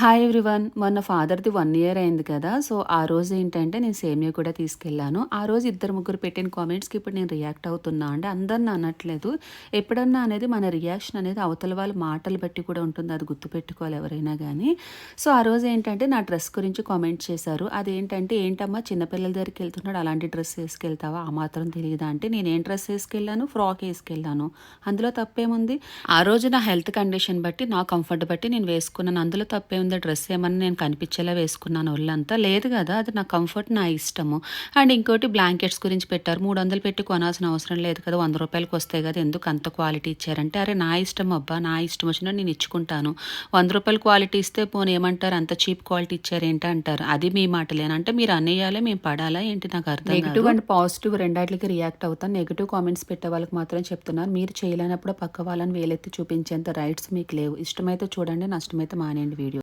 Hi everyone. మొన్న ఫాదర్‌ది 1 year అయింది కదా! సో, ఆ రోజు ఏంటంటే నేను సేమియా కూడా తీసుకెళ్ళాను. ఆ రోజు ఇద్దరు ముగ్గురు పెట్టిన కామెంట్స్‌కి ఇప్పుడు నేను రియాక్ట్ అవుతున్నా అండి. అందరిని అనట్లేదు. ఎప్పుడన్నా అనేది మన రియాక్షన్ అనేది అవతల వాళ్ళ మాటలు బట్టి కూడా ఉంటుంది. అది గుర్తుపెట్టుకోవాలి ఎవరైనా గానీ. సో, ఆ రోజు ఏంటంటే నా డ్రెస్ గురించి కామెంట్ చేశారు. అదేంటంటే, "ఏంటమ్మా చిన్న పిల్లల దగ్గరికెళ్తున్నాడు అలాంటి డ్రెస్ ఏసుకెళ్తావా? ఆ మాత్రం తెలీదా?" అంటే నేనేం డ్రెస్ ఏసుకెళ్ళాను? ఫ్రాక్ ఏసుకెళ్ళాను. అందులో తప్పేముంది? ఆ రోజు నా హెల్త్ కండిషన్ బట్టి, నా కంఫర్ట్ బట్టి నేను వేసుకున్నాను. అందులో తప్పేముంది? డ్రెస్ ఏమన్నా నేను కనిపించేలా వేసుకున్నాను ఒళ్ళంతా? లేదు గదా! అది నా కంఫర్ట్, నా ఇష్టము. అండ్ ఇంకోటి బ్లాంకెట్స్ గురించి పెట్టారు. 300 పెట్టి కొనాల్సిన అవసరం లేదు కదా! రూ. 100కి వస్తాయి కదా! ఎందుకు అంత క్వాలిటీ ఇచ్చారంటే, అరే నా ఇష్టం అబ్బా! నా ఇష్టం వచ్చినట్టు నేను ఇచ్చుకుంటాను. రూ. 100 క్వాలిటీ ఇస్తే పోనీ ఏమంటారు? అంత చీప్ క్వాలిటీ ఇచ్చారేంటి అంటారు. అది మీ మాటలేనా? అంటే మీరు అనేయాలా? మేము పడాలా ఏంటి? నాకు అర్థం నెగెటివ్ కాదు. అండ్ పాజిటివ్ రెండాట్లకి రియాక్ట్ అవుతాను. నెగెటివ్ కామెంట్స్ పెట్టే వాళ్ళకి మాత్రం చెప్తున్నాను. మీరు చేయలేనప్పుడు పక్క వాళ్ళని వేలెత్తి చూపించేంత రైట్స్ మీకు లేవు. ఇష్టమైతే చూడండి, నష్టమైతే మానేయండి వీడియో.